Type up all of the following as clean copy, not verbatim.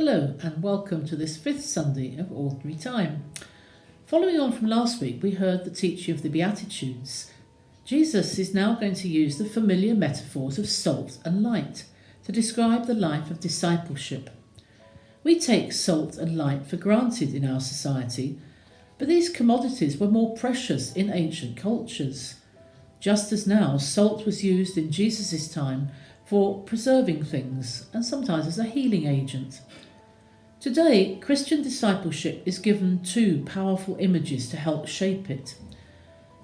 Hello and welcome to this fifth Sunday of Ordinary Time. Following on from last week, we heard the teaching of the Beatitudes. Jesus is now going to use the familiar metaphors of salt and light to describe the life of discipleship. We take salt and light for granted in our society, but these commodities were more precious in ancient cultures. Just as now, salt was used in Jesus' time for preserving things and sometimes as a healing agent. Today, Christian discipleship is given two powerful images to help shape it.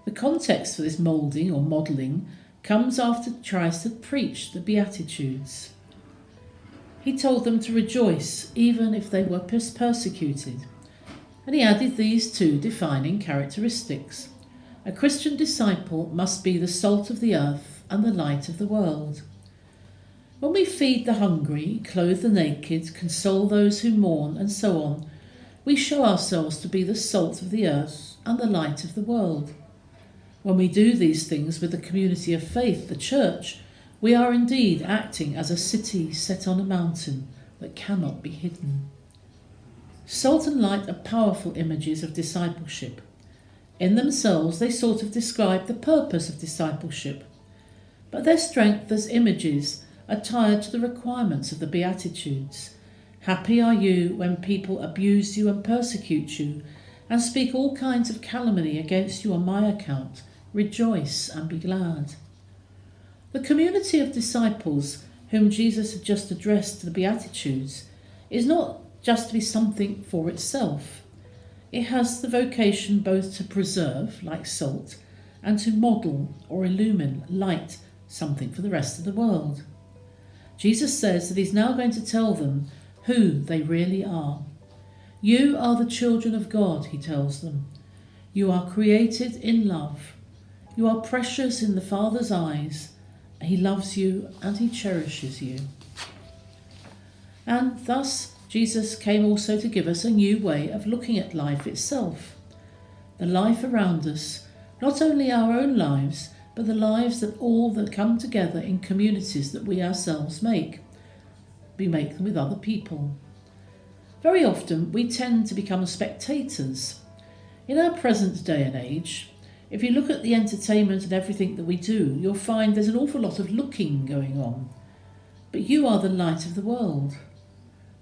The context for this moulding or modelling comes after Christ had preached the Beatitudes. He told them to rejoice even if they were persecuted. And he added these two defining characteristics. A Christian disciple must be the salt of the earth and the light of the world. When we feed the hungry, clothe the naked, console those who mourn, and so on, we show ourselves to be the salt of the earth and the light of the world. When we do these things with the community of faith, the church, we are indeed acting as a city set on a mountain that cannot be hidden. Salt and light are powerful images of discipleship. In themselves, they sort of describe the purpose of discipleship, but their strength as images are tied to the requirements of the Beatitudes. Happy are you when people abuse you and persecute you, and speak all kinds of calumny against you on my account. Rejoice and be glad. The community of disciples whom Jesus had just addressed to the Beatitudes is not just to be something for itself. It has the vocation both to preserve, like salt, and to model or illumine, light, something for the rest of the world. Jesus says that he's now going to tell them who they really are. You are the children of God, he tells them. You are created in love. You are precious in the Father's eyes. He loves you and he cherishes you. And thus, Jesus came also to give us a new way of looking at life itself. The life around us, not only our own lives, but the lives that all that come together in communities that we ourselves make. We make them with other people. Very often we tend to become spectators. In our present day and age, if you look at the entertainment and everything that we do, you'll find there's an awful lot of looking going on. But you are the light of the world.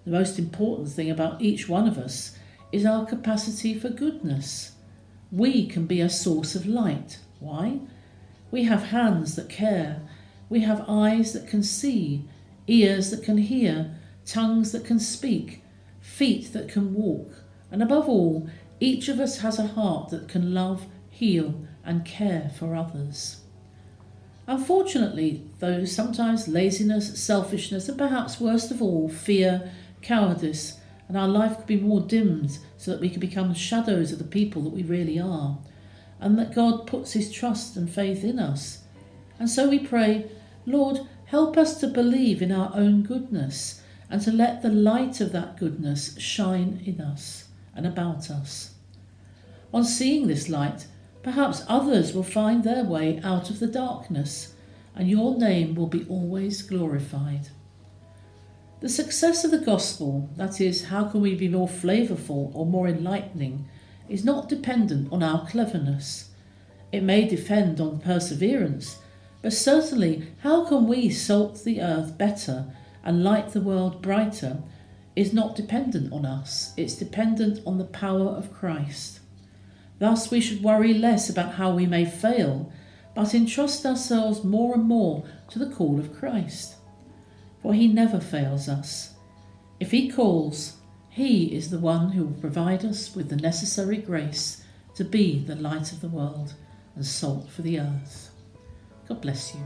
The most important thing about each one of us is our capacity for goodness. We can be a source of light. Why? We have hands that care. We have eyes that can see, ears that can hear, tongues that can speak, feet that can walk. And above all, each of us has a heart that can love, heal, and care for others. Unfortunately, though, sometimes laziness, selfishness, and perhaps worst of all, fear, cowardice, and our life could be more dimmed so that we could become shadows of the people that we really are, and that God puts his trust and faith in us. And so we pray, Lord, help us to believe in our own goodness and to let the light of that goodness shine in us and about us. On seeing this light, perhaps others will find their way out of the darkness, and your name will be always glorified. The success of the gospel, that is, how can we be more flavourful or more enlightening, is not dependent on our cleverness. It may depend on perseverance, but certainly how can we salt the earth better and light the world brighter is not dependent on us. It's dependent on the power of Christ. Thus we should worry less about how we may fail, but entrust ourselves more and more to the call of Christ. For he never fails us. If he calls, he is the one who will provide us with the necessary grace to be the light of the world and salt for the earth. God bless you.